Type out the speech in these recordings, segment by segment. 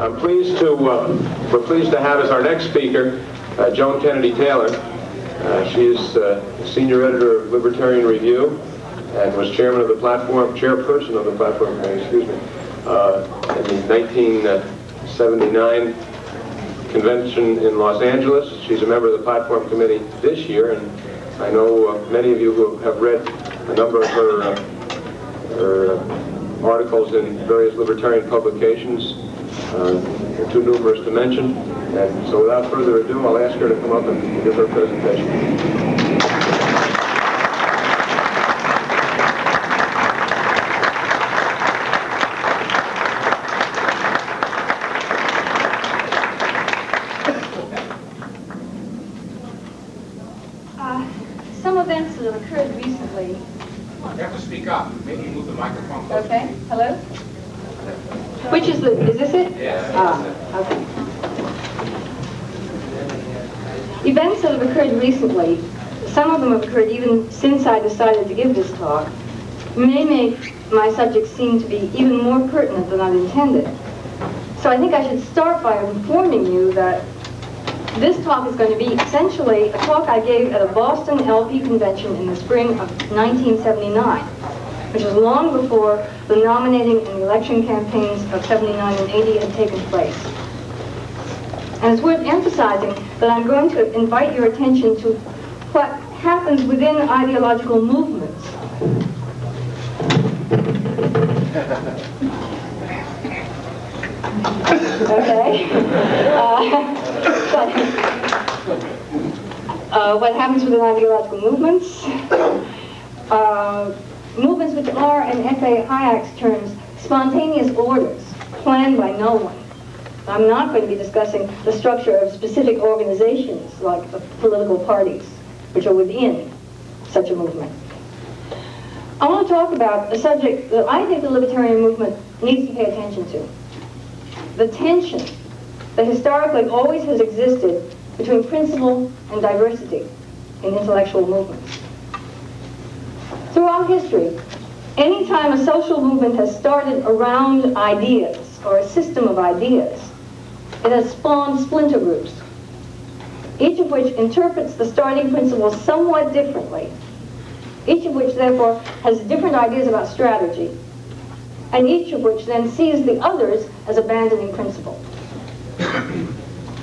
We're pleased to have as our next speaker Joan Kennedy Taylor. She is senior editor of Libertarian Review and was chairperson of the platform committee, in the 1979 convention in Los Angeles. She's a member of the platform committee this year, and I know many of you who have read a number of her articles in various libertarian publications. Too numerous to mention, and so without further ado, I'll ask her to come up and give her presentation. Some events that have occurred recently. You have to speak up. Maybe move the microphone closer. Okay, hello? Which is this it? Yes. Okay. Events that have occurred recently, some of them have occurred even since I decided to give this talk, may make my subject seem to be even more pertinent than I'd intended. So I think I should start by informing you that this talk is going to be essentially a talk I gave at a Boston LP convention in the spring of 1979, which was long before the nominating and election campaigns of 79 and 80 had taken place. And it's worth emphasizing that I'm going to invite your attention to what happens within ideological movements. Okay. What happens within ideological movements? Movements which are, in F.A. Hayek's terms, spontaneous orders, planned by no one. I'm not going to be discussing the structure of specific organizations like the political parties, which are within such a movement. I want to talk about a subject that I think the libertarian movement needs to pay attention to. The tension that historically always has existed between principle and diversity in intellectual movements. Throughout history, any time a social movement has started around ideas or a system of ideas, it has spawned splinter groups, each of which interprets the starting principles somewhat differently, each of which therefore has different ideas about strategy, and each of which then sees the others as abandoning principle.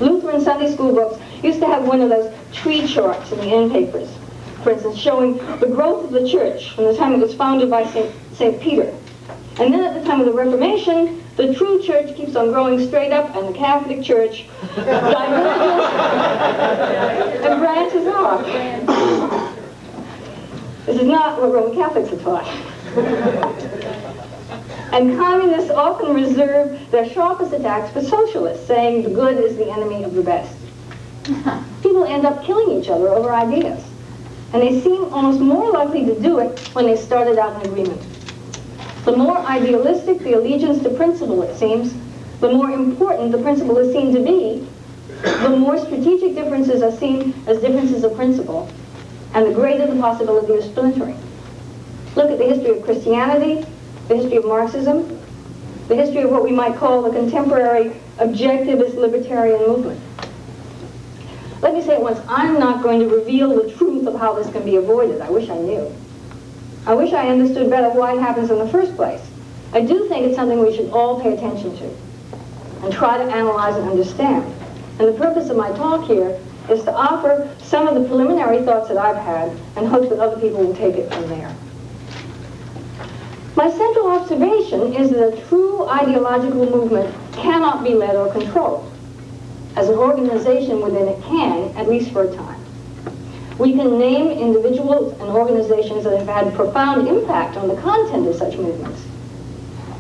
Lutheran Sunday school books used to have one of those tree charts in the end papers, for instance, showing the growth of the church from the time it was founded by St. Peter. And then at the time of the Reformation, the true church keeps on growing straight up, and the Catholic Church diverges and branches off. This is not what Roman Catholics are taught. And communists often reserve their sharpest attacks for socialists, saying the good is the enemy of the best. People end up killing each other over ideas. And they seem almost more likely to do it when they started out in agreement. The more idealistic the allegiance to principle, it seems, the more important the principle is seen to be, the more strategic differences are seen as differences of principle, and the greater the possibility of splintering. Look at the history of Christianity, the history of Marxism, the history of what we might call the contemporary objectivist libertarian movement. Let me say at once, I'm not going to reveal the truth of how this can be avoided. I wish I knew. I wish I understood better why it happens in the first place. I do think it's something we should all pay attention to and try to analyze and understand. And the purpose of my talk here is to offer some of the preliminary thoughts that I've had and hope that other people will take it from there. My central observation is that a true ideological movement cannot be led or controlled. As an organization within it can, at least for a time. We can name individuals and organizations that have had profound impact on the content of such movements.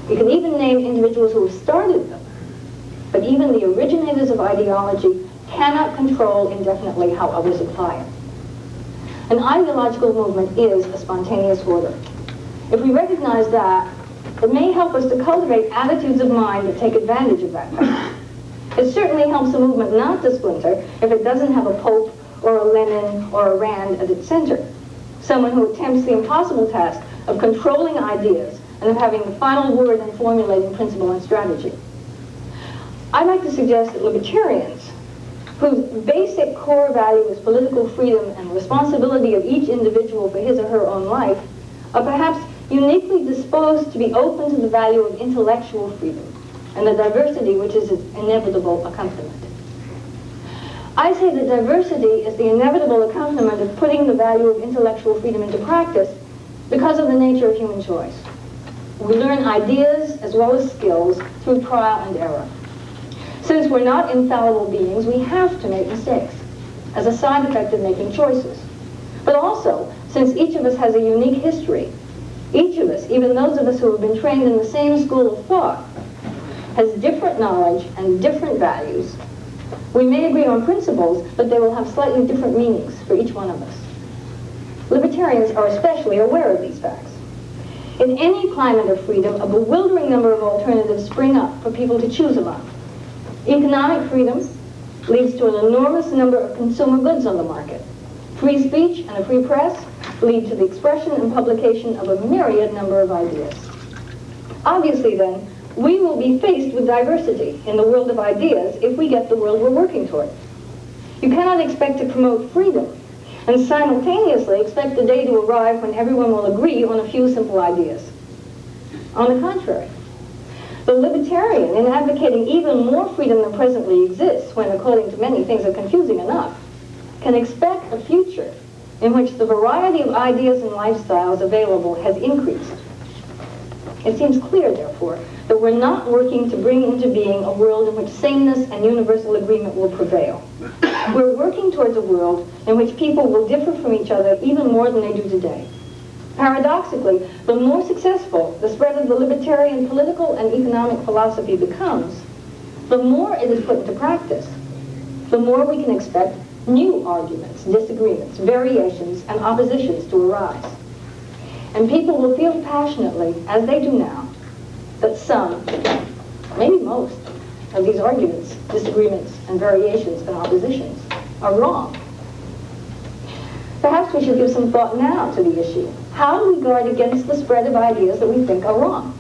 We can even name individuals who have started them. But even the originators of ideology cannot control indefinitely how others apply it. An ideological movement is a spontaneous order. If we recognize that, it may help us to cultivate attitudes of mind that take advantage of that fact. It certainly helps a movement not to splinter if it doesn't have a Pope or a Lenin or a Rand at its center. Someone who attempts the impossible task of controlling ideas and of having the final word in formulating principle and strategy. I'd like to suggest that libertarians, whose basic core value is political freedom and responsibility of each individual for his or her own life, are perhaps uniquely disposed to be open to the value of intellectual freedom and the diversity which is its inevitable accompaniment. I say that diversity is the inevitable accompaniment of putting the value of intellectual freedom into practice because of the nature of human choice. We learn ideas as well as skills through trial and error. Since we're not infallible beings, we have to make mistakes as a side effect of making choices. But also, since each of us has a unique history, each of us, even those of us who have been trained in the same school of thought, has different knowledge and different values. We may agree on principles, but they will have slightly different meanings for each one of us. Libertarians are especially aware of these facts. In any climate of freedom, a bewildering number of alternatives spring up for people to choose among. Economic freedom leads to an enormous number of consumer goods on the market. Free speech and a free press lead to the expression and publication of a myriad number of ideas. Obviously, then, we will be faced with diversity in the world of ideas if we get the world we're working toward. You cannot expect to promote freedom and simultaneously expect the day to arrive when everyone will agree on a few simple ideas. On the contrary, the libertarian, in advocating even more freedom than presently exists, when according to many things are confusing enough, can expect a future in which the variety of ideas and lifestyles available has increased. It seems clear, therefore, that we're not working to bring into being a world in which sameness and universal agreement will prevail. We're working towards a world in which people will differ from each other even more than they do today. Paradoxically, the more successful the spread of the libertarian political and economic philosophy becomes, the more it is put into practice, the more we can expect new arguments, disagreements, variations, and oppositions to arise. And people will feel passionately, as they do now, that some, maybe most, of these arguments, disagreements, and variations and oppositions are wrong. Perhaps we should give some thought now to the issue. How do we guard against the spread of ideas that we think are wrong?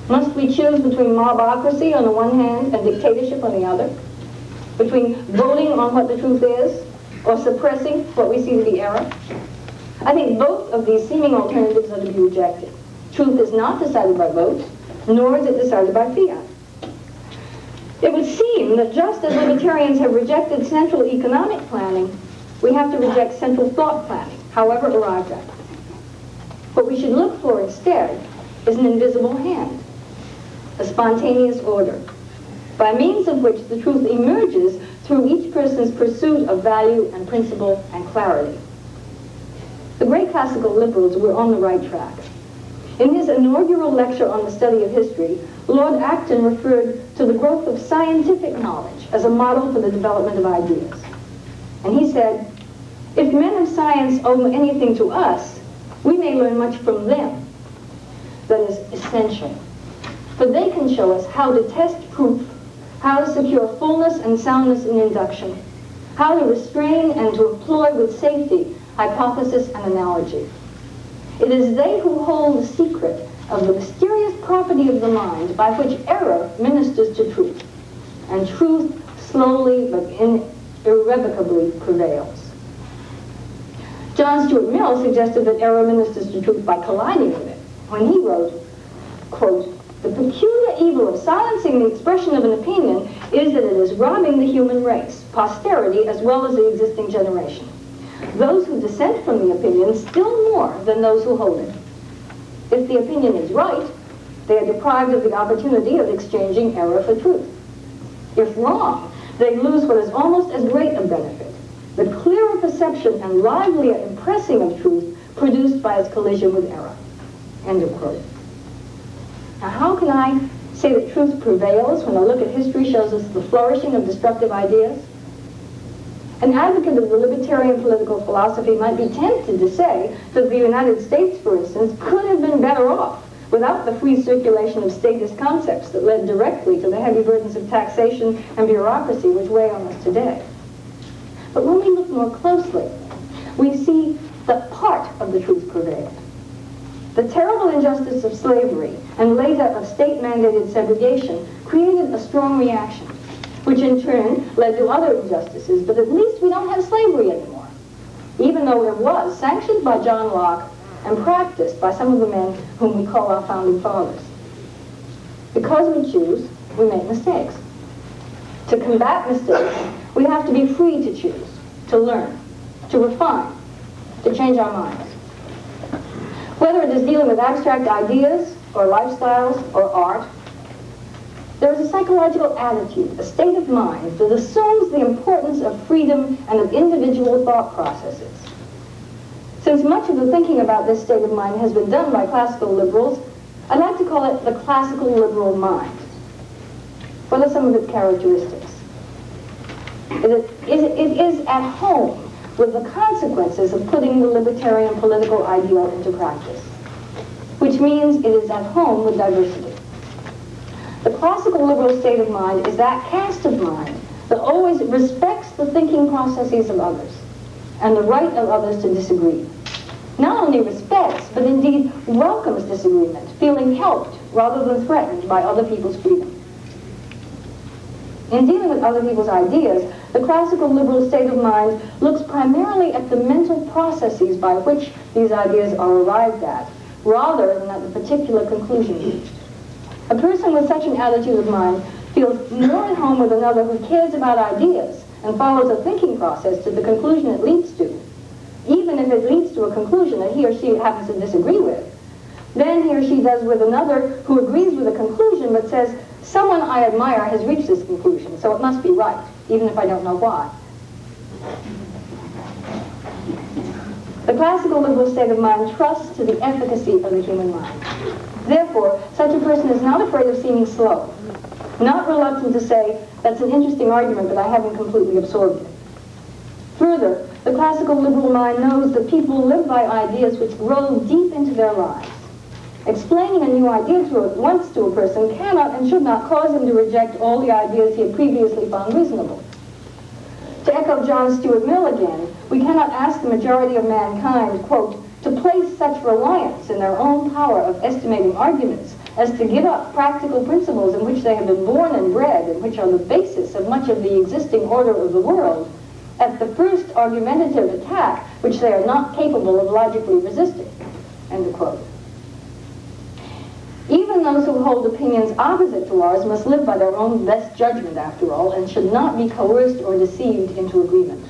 Must we choose between mobocracy on the one hand and dictatorship on the other? Between voting on what the truth is or suppressing what we see to be error? I think both of these seeming alternatives are to be rejected. Truth is not decided by votes, nor is it decided by fiat. It would seem that just as libertarians have rejected central economic planning, we have to reject central thought planning, however arrived at. What we should look for instead is an invisible hand, a spontaneous order, by means of which the truth emerges through each person's pursuit of value and principle and clarity. The great classical liberals were on the right track. In his inaugural lecture on the study of history, Lord Acton referred to the growth of scientific knowledge as a model for the development of ideas. And he said, if men of science owe anything to us, we may learn much from them that is essential. For they can show us how to test proof, how to secure fullness and soundness in induction, how to restrain and to employ with safety hypothesis and analogy. It is they who hold the secret of the mysterious property of the mind by which error ministers to truth, and truth slowly but irrevocably prevails. John Stuart Mill suggested that error ministers to truth by colliding with it, when he wrote, quote, "The peculiar evil of silencing the expression of an opinion is that it is robbing the human race, posterity as well as the existing generation. Those who dissent from the opinion still more than those who hold it. If the opinion is right, they are deprived of the opportunity of exchanging error for truth. If wrong, they lose what is almost as great a benefit, the clearer perception and livelier impressing of truth produced by its collision with error." End of quote. Now, how can I say that truth prevails when a look at history shows us the flourishing of destructive ideas? An advocate of the libertarian political philosophy might be tempted to say that the United States, for instance, could have been better off without the free circulation of statist concepts that led directly to the heavy burdens of taxation and bureaucracy which weigh on us today. But when we look more closely, we see that part of the truth prevailed. The terrible injustice of slavery and later of state-mandated segregation created a strong reaction, which in turn led to other injustices, but at least we don't have slavery anymore, even though it was sanctioned by John Locke and practiced by some of the men whom we call our founding fathers. Because we choose, we make mistakes. To combat mistakes, we have to be free to choose, to learn, to refine, to change our minds. Whether it is dealing with abstract ideas, or lifestyles, or art, there is a psychological attitude, a state of mind that assumes the importance of freedom and of individual thought processes. Since much of the thinking about this state of mind has been done by classical liberals, I'd like to call it the classical liberal mind. What are some of its characteristics? It is at home with the consequences of putting the libertarian political ideal into practice, which means it is at home with diversity. The classical liberal state of mind is that cast of mind that always respects the thinking processes of others and the right of others to disagree. Not only respects, but indeed welcomes disagreement, feeling helped rather than threatened by other people's freedom. In dealing with other people's ideas, the classical liberal state of mind looks primarily at the mental processes by which these ideas are arrived at, rather than at the particular conclusion reached. A person with such an attitude of mind feels more at home with another who cares about ideas and follows a thinking process to the conclusion it leads to, even if it leads to a conclusion that he or she happens to disagree with, than he or she does with another who agrees with a conclusion but says, someone I admire has reached this conclusion, so it must be right, even if I don't know why. The classical liberal state of mind trusts to the efficacy of the human mind. Therefore, such a person is not afraid of seeming slow, not reluctant to say, that's an interesting argument, but I haven't completely absorbed it. Further, the classical liberal mind knows that people live by ideas which grow deep into their lives. Explaining a new idea once to a person cannot and should not cause him to reject all the ideas he had previously found reasonable. To echo John Stuart Mill again, we cannot ask the majority of mankind, quote, to place such reliance in their own power of estimating arguments as to give up practical principles in which they have been born and bred and which are the basis of much of the existing order of the world at the first argumentative attack which they are not capable of logically resisting, end of quote. Even those who hold opinions opposite to ours must live by their own best judgment, after all, and should not be coerced or deceived into agreement.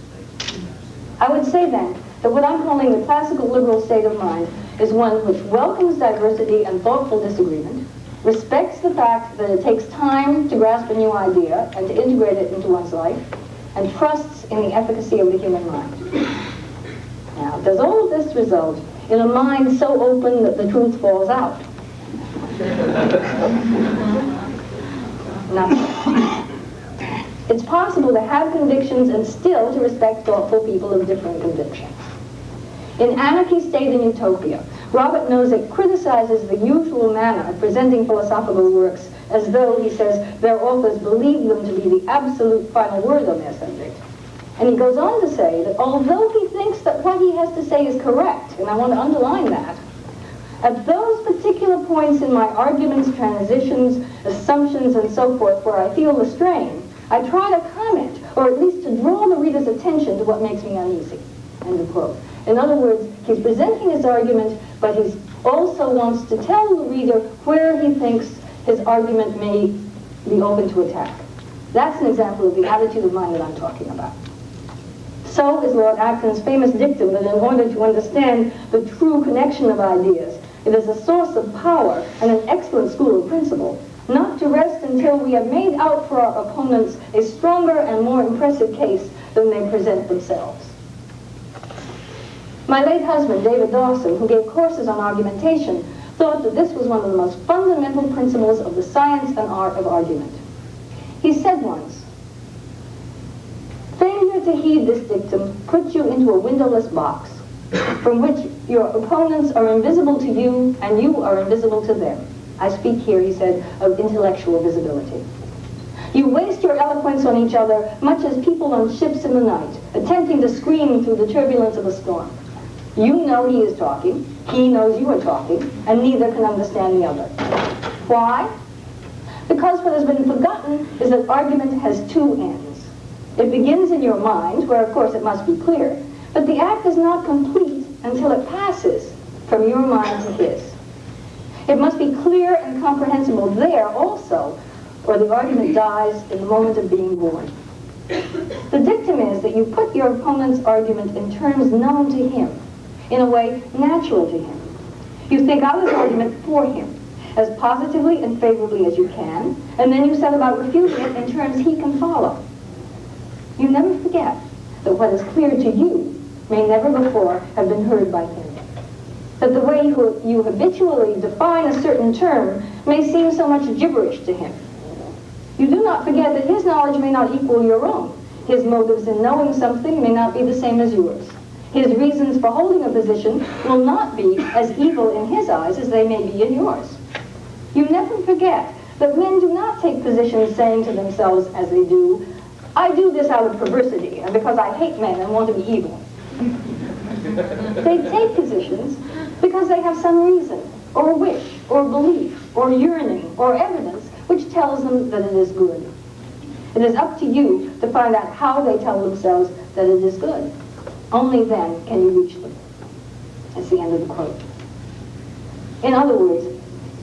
I would say then that what I'm calling the classical liberal state of mind is one which welcomes diversity and thoughtful disagreement, respects the fact that it takes time to grasp a new idea and to integrate it into one's life, and trusts in the efficacy of the human mind. Now, does all of this result in a mind so open that the truth falls out? Nothing. It's possible to have convictions and still to respect thoughtful people of different convictions. In Anarchy, State, and Utopia, Robert Nozick criticizes the usual manner of presenting philosophical works as though, he says, their authors believe them to be the absolute final word on their subject. And he goes on to say that although he thinks that what he has to say is correct, and I want to underline that, at those particular points in my arguments, transitions, assumptions, and so forth, where I feel the strain, I try to comment, or at least to draw the reader's attention to what makes me uneasy, end of quote. In other words, he's presenting his argument, but he also wants to tell the reader where he thinks his argument may be open to attack. That's an example of the attitude of mind that I'm talking about. So is Lord Acton's famous dictum that in order to understand the true connection of ideas, it is a source of power and an excellent school of principle, not to rest until we have made out for our opponents a stronger and more impressive case than they present themselves. My late husband, David Dawson, who gave courses on argumentation, thought that this was one of the most fundamental principles of the science and art of argument. He said once, failure to heed this dictum puts you into a windowless box from which your opponents are invisible to you and you are invisible to them. I speak here, he said, of intellectual visibility. You waste your eloquence on each other much as people on ships in the night, attempting to scream through the turbulence of a storm. You know he is talking, he knows you are talking, and neither can understand the other. Why? Because what has been forgotten is that argument has two ends. It begins in your mind, where of course it must be clear, but the act is not complete until it passes from your mind to his. It must be clear and comprehensible there also, or the argument dies in the moment of being born. The dictum is that you put your opponent's argument in terms known to him, in a way natural to him. You think out his argument for him, as positively and favorably as you can, and then you set about refuting it in terms he can follow. You never forget that what is clear to you may never before have been heard by him. That the way you habitually define a certain term may seem so much gibberish to him. You do not forget that his knowledge may not equal your own. His motives in knowing something may not be the same as yours. His reasons for holding a position will not be as evil in his eyes as they may be in yours. You never forget that men do not take positions saying to themselves as they do, I do this out of perversity and because I hate men and want to be evil. They take positions because they have some reason, or wish, or belief, or yearning, or evidence which tells them that it is good. It is up to you to find out how they tell themselves that it is good. Only then can you reach them. That's the end of the quote. In other words,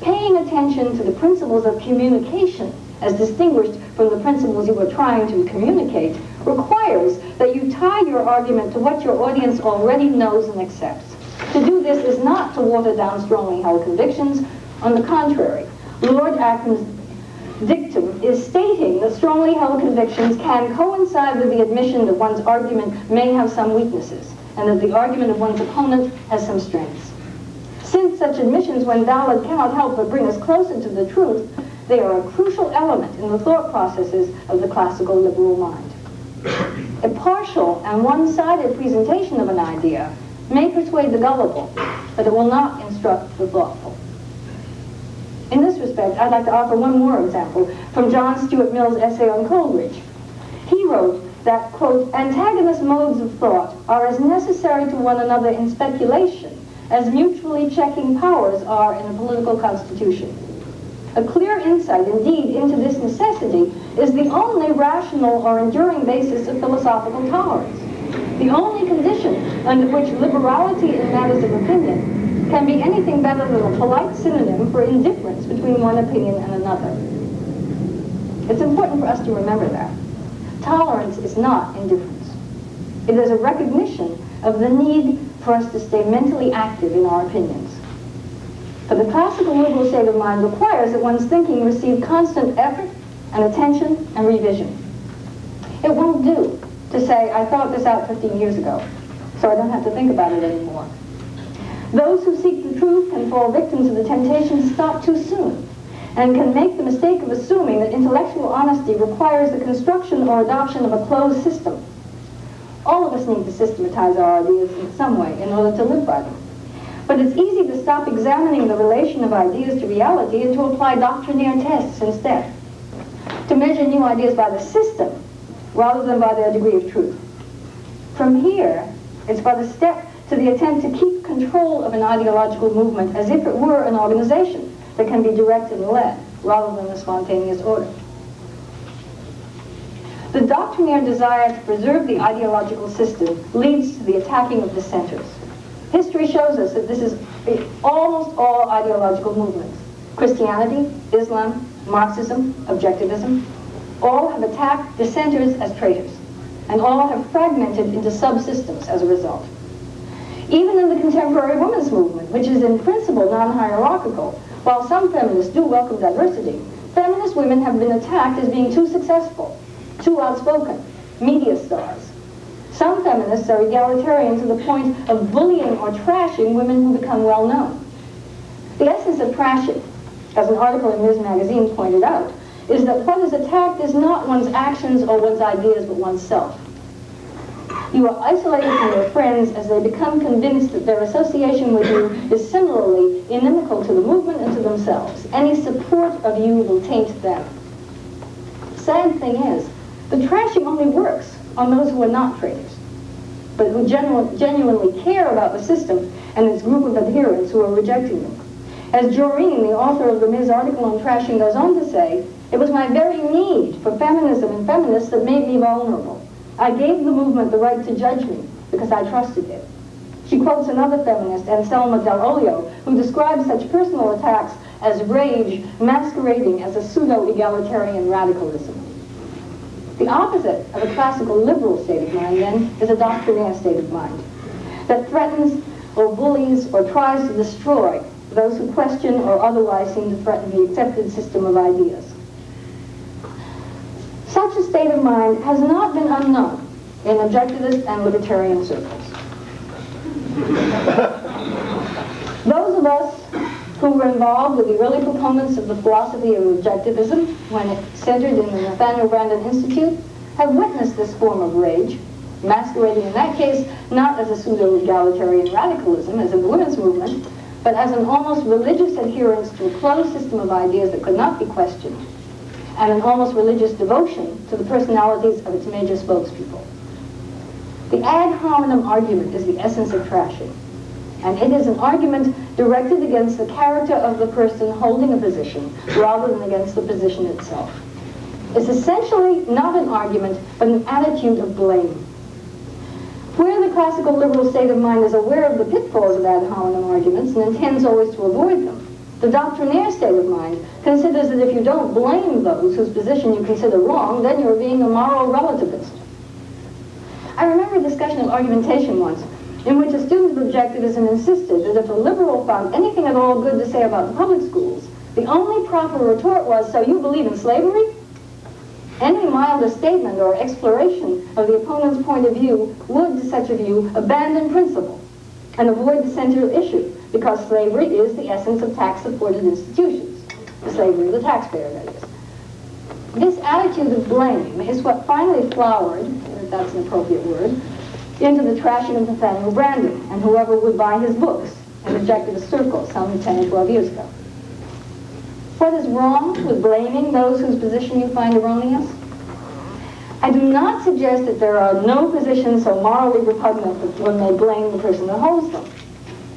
paying attention to the principles of communication as distinguished from the principles you are trying to communicate requires that you tie your argument to what your audience already knows and accepts. To do this is not to water down strongly held convictions. On the contrary, Lord Acton's dictum is stating that strongly held convictions can coincide with the admission that one's argument may have some weaknesses, and that the argument of one's opponent has some strengths. Since such admissions, when valid, cannot help but bring us closer to the truth, they are a crucial element in the thought processes of the classical liberal mind. A partial and one-sided presentation of an idea may persuade the gullible, but it will not instruct the thoughtful. In this respect, I'd like to offer one more example from John Stuart Mill's essay on Coleridge. He wrote that, quote, antagonist modes of thought are as necessary to one another in speculation as mutually checking powers are in a political constitution. A clear insight, indeed, into this necessity is the only rational or enduring basis of philosophical tolerance, the only condition under which liberality in matters of opinion can be anything better than a polite synonym for indifference between one opinion and another. It's important for us to remember that. Tolerance is not indifference. It is a recognition of the need for us to stay mentally active in our opinions. But the classical liberal state of mind requires that one's thinking receive constant effort and attention and revision. It won't do to say, I thought this out 15 years ago, so I don't have to think about it anymore. Those who seek the truth can fall victim to the temptation to stop too soon, and can make the mistake of assuming that intellectual honesty requires the construction or adoption of a closed system. All of us need to systematize our ideas in some way in order to live by them. But it's easy to stop examining the relation of ideas to reality and to apply doctrinaire tests instead. To measure new ideas by the system rather than by their degree of truth. From here, it's but a step to the attempt to keep control of an ideological movement as if it were an organization that can be directed and led rather than a spontaneous order. The doctrinaire desire to preserve the ideological system leads to the attacking of dissenters. History shows us that this is almost all ideological movements. Christianity, Islam, Marxism, objectivism, all have attacked dissenters as traitors, and all have fragmented into subsystems as a result. Even in the contemporary women's movement, which is in principle non-hierarchical, while some feminists do welcome diversity, feminist women have been attacked as being too successful, too outspoken, media stars. Some feminists are egalitarian to the point of bullying or trashing women who become well-known. The essence of trashing, as an article in Ms. Magazine pointed out, is that what is attacked is not one's actions or one's ideas, but oneself. You are isolated from your friends as they become convinced that their association with you is similarly inimical to the movement and to themselves. Any support of you will taint them. Sad thing is, the trashing only works on those who are not traitors, but who genuinely care about the system and its group of adherents who are rejecting them. As Joreen, the author of the Ms. article on trashing, goes on to say, It was my very need for feminism and feminists that made me vulnerable. I gave the movement the right to judge me because I trusted it. She quotes another feminist, Anselma Del Olio, who describes such personal attacks as rage masquerading as a pseudo-egalitarian radicalism. The opposite of a classical liberal state of mind, then, is a doctrinaire state of mind that threatens or bullies or tries to destroy those who question or otherwise seem to threaten the accepted system of ideas. Such a state of mind has not been unknown in objectivist and libertarian circles. Those of us who were involved with the early proponents of the philosophy of objectivism when it centered in the Nathaniel Branden Institute have witnessed this form of rage, masquerading in that case not as a pseudo-egalitarian radicalism, as in the women's movement, but as an almost religious adherence to a closed system of ideas that could not be questioned, and an almost religious devotion to the personalities of its major spokespeople. The ad hominem argument is the essence of trashing, and it is an argument directed against the character of the person holding a position rather than against the position itself. It's essentially not an argument, but an attitude of blame. Where the classical liberal state of mind is aware of the pitfalls of ad hominem arguments and intends always to avoid them, the doctrinaire state of mind considers that if you don't blame those whose position you consider wrong, then you're being a moral relativist. I remember a discussion of argumentation once in which a student of objectivism insisted that if a liberal found anything at all good to say about the public schools, the only proper retort was, "So you believe in slavery?" Any milder statement or exploration of the opponent's point of view would, to such a view, abandon principle and avoid the central issue, because slavery is the essence of tax-supported institutions, the slavery of the taxpayer, that is. This attitude of blame is what finally flowered, if that's an appropriate word, into the trashing of Nathaniel Branden and whoever would buy his books in objectivist circles some 10 or 12 years ago. What is wrong with blaming those whose position you find erroneous? I do not suggest that there are no positions so morally repugnant that one may blame the person that holds them.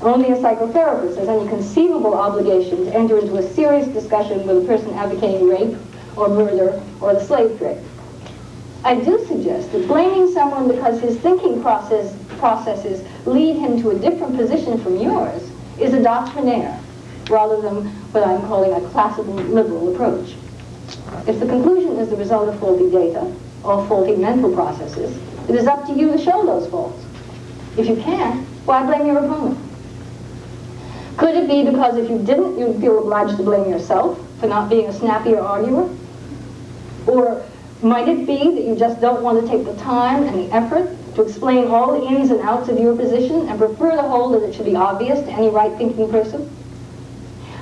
Only a psychotherapist has any conceivable obligation to enter into a serious discussion with a person advocating rape or murder or the slave trade. I do suggest that blaming someone because his thinking processes lead him to a different position from yours is a doctrinaire, rather than what I'm calling a classical liberal approach. If the conclusion is the result of faulty data or faulty mental processes, it is up to you to show those faults. If you can't, why blame your opponent? Could it be because if you didn't, you'd feel obliged to blame yourself for not being a snappier arguer? Or might it be that you just don't want to take the time and the effort to explain all the ins and outs of your position and prefer to hold that it should be obvious to any right-thinking person?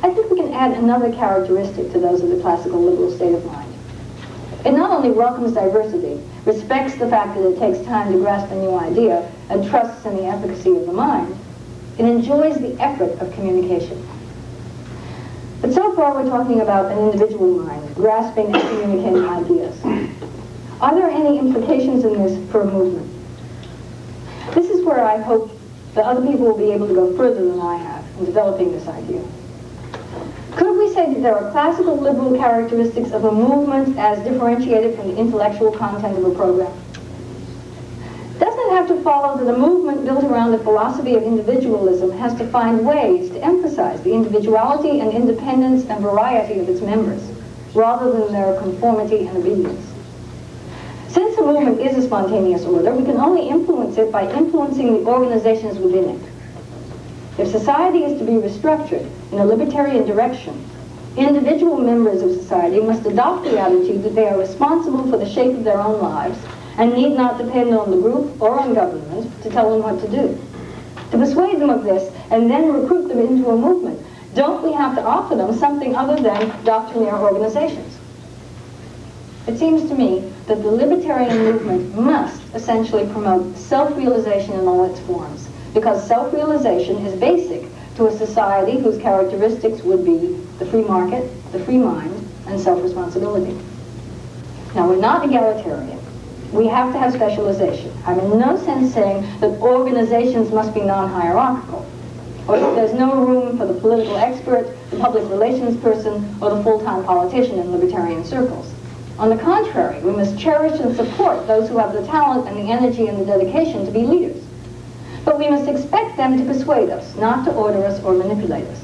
I think we can add another characteristic to those of the classical liberal state of mind. It not only welcomes diversity, respects the fact that it takes time to grasp a new idea, and trusts in the efficacy of the mind, it enjoys the effort of communication. But so far we're talking about an individual mind, grasping and communicating ideas. Are there any implications in this for a movement? This is where I hope that other people will be able to go further than I have in developing this idea. Could we say that there are classical liberal characteristics of a movement as differentiated from the intellectual content of a program? Doesn't it have to follow that a movement built around the philosophy of individualism has to find ways to emphasize the individuality and independence and variety of its members, rather than their conformity and obedience? Since a movement is a spontaneous order, we can only influence it by influencing the organizations within it. If society is to be restructured in a libertarian direction, individual members of society must adopt the attitude that they are responsible for the shape of their own lives and need not depend on the group or on government to tell them what to do. To persuade them of this and then recruit them into a movement, don't we have to offer them something other than doctrinaire organizations? It seems to me that the libertarian movement must essentially promote self-realization in all its forms, because self-realization is basic to a society whose characteristics would be the free market, the free mind, and self-responsibility. Now, we're not egalitarian. We have to have specialization. I'm in no sense saying that organizations must be non-hierarchical, or that there's no room for the political expert, the public relations person or the full-time politician in libertarian circles. On the contrary, we must cherish and support those who have the talent and the energy and the dedication to be leaders. But we must expect them to persuade us, not to order us or manipulate us.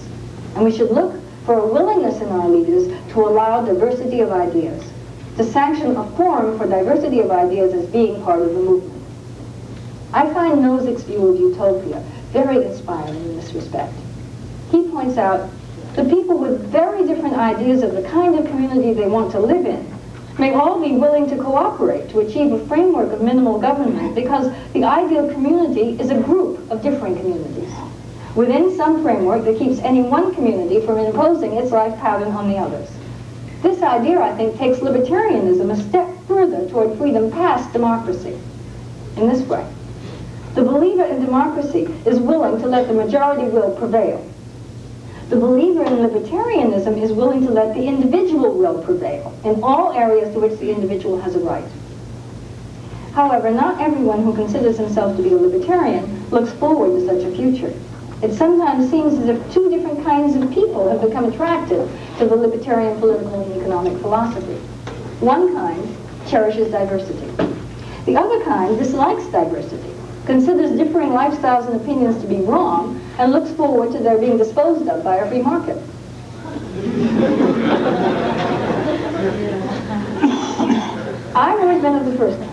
And we should look for a willingness in our leaders to allow diversity of ideas, to sanction a forum for diversity of ideas as being part of the movement. I find Nozick's view of utopia very inspiring in this respect. He points out that people with very different ideas of the kind of community they want to live in may all be willing to cooperate to achieve a framework of minimal government because the ideal community is a group of different communities within some framework that keeps any one community from imposing its life pattern on the others. This idea, I think, takes libertarianism a step further toward freedom past democracy. In this way, the believer in democracy is willing to let the majority will prevail. The believer in libertarianism is willing to let the individual will prevail in all areas to which the individual has a right. However, not everyone who considers himself to be a libertarian looks forward to such a future. It sometimes seems as if two different kinds of people have become attracted to the libertarian political and economic philosophy. One kind cherishes diversity. The other kind dislikes diversity, considers differing lifestyles and opinions to be wrong, and looks forward to their being disposed of by a free market. I've always been of the first kind.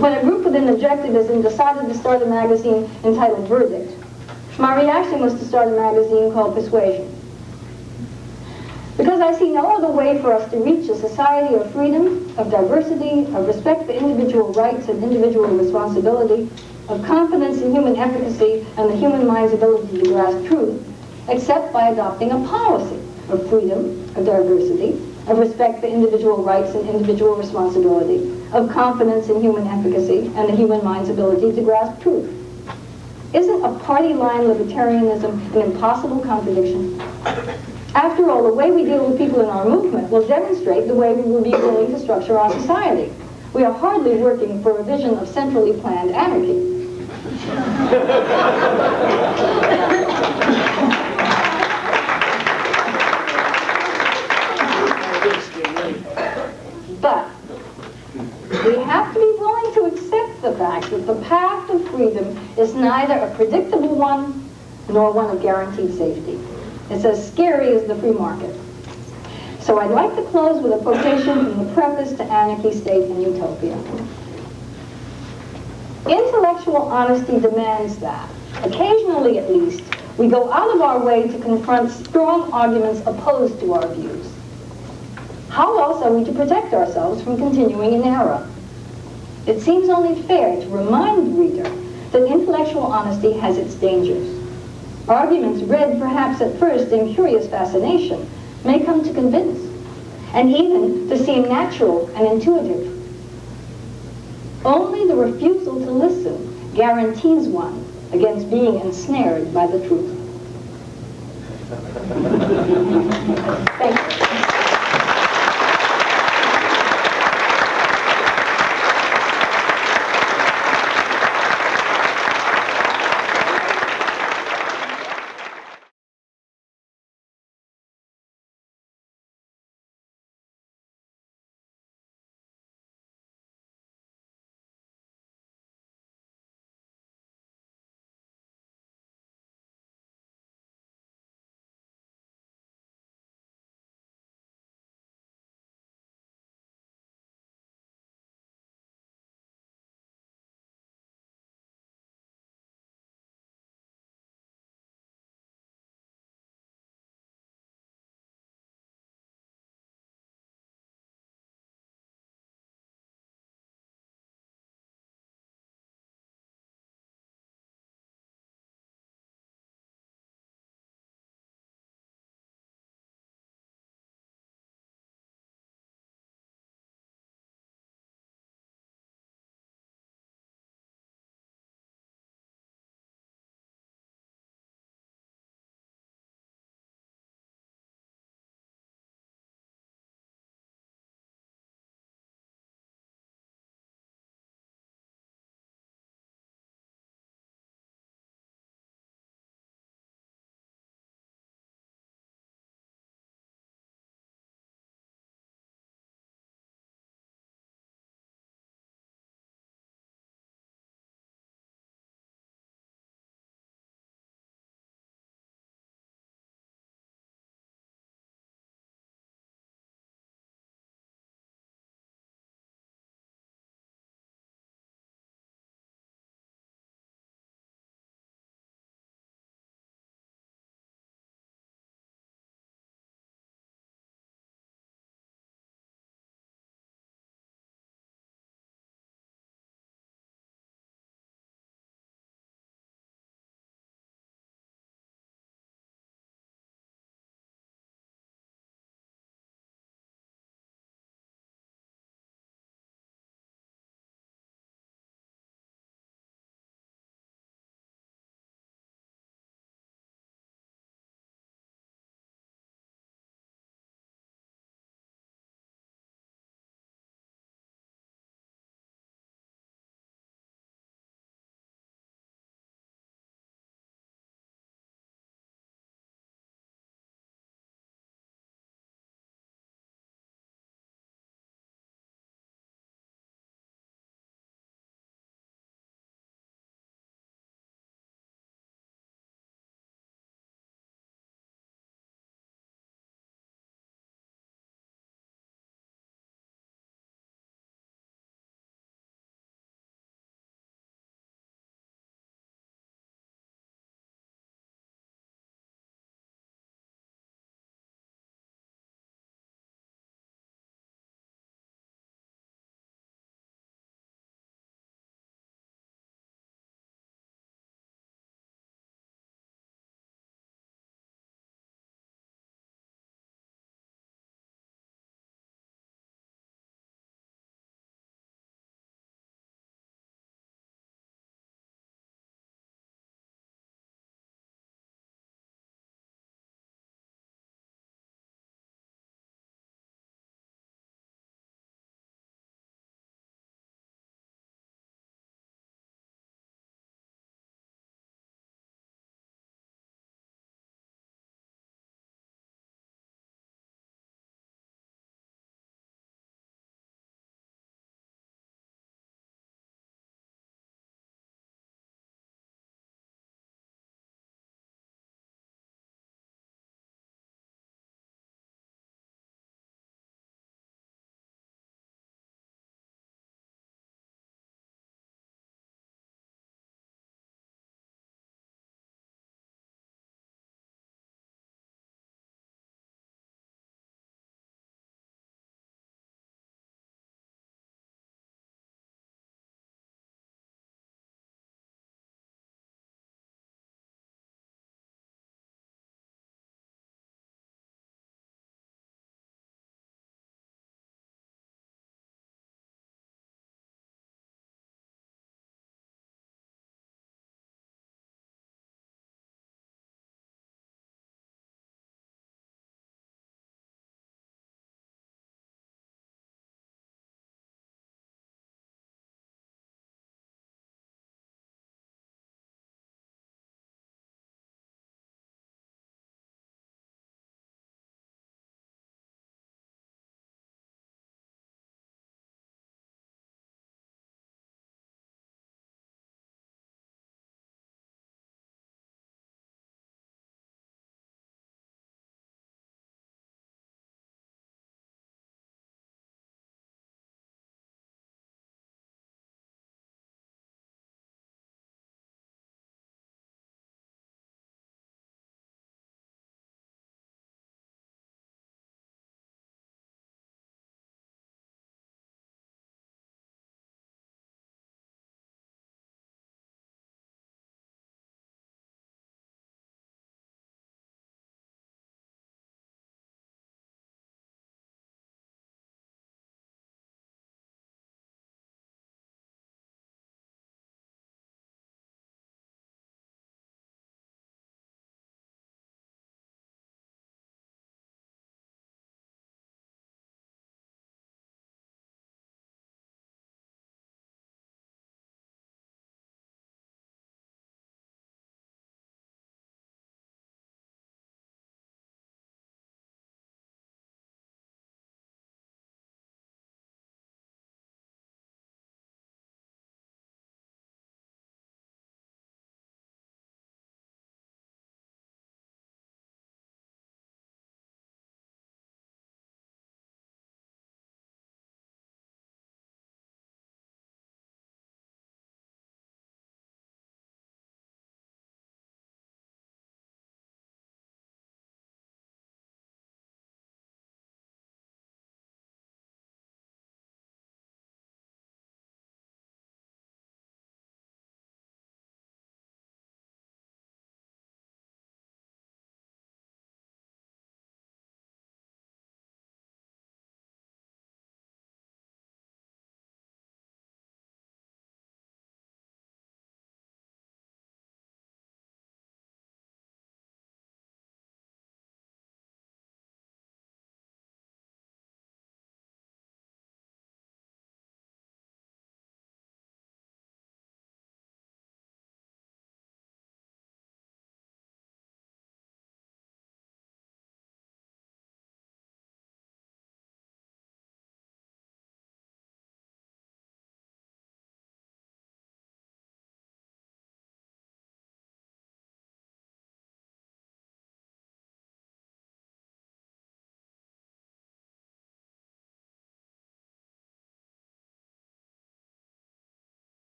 When a group within objectivism decided to start a magazine entitled Verdict, my reaction was to start a magazine called Persuasion. Because I see no other way for us to reach a society of freedom, of diversity, of respect for individual rights and individual responsibility, of confidence in human efficacy and the human mind's ability to grasp truth, except by adopting a policy of freedom, of diversity, of respect for individual rights and individual responsibility, of confidence in human efficacy and the human mind's ability to grasp truth. Isn't a party-line libertarianism an impossible contradiction? After all, the way we deal with people in our movement will demonstrate the way we will be willing to structure our society. We are hardly working for a vision of centrally planned anarchy. But we have to be willing to accept the fact that the path of freedom is neither a predictable one nor one of guaranteed safety. It's as scary as the free market. So I'd like to close with a quotation from the preface to Anarchy, State, and Utopia. Intellectual honesty demands that, occasionally at least, we go out of our way to confront strong arguments opposed to our views. How else are we to protect ourselves from continuing in error? It seems only fair to remind the reader that intellectual honesty has its dangers. Arguments read perhaps at first in curious fascination may come to convince, and even to seem natural and intuitive. Only the refusal to listen guarantees one against being ensnared by the truth.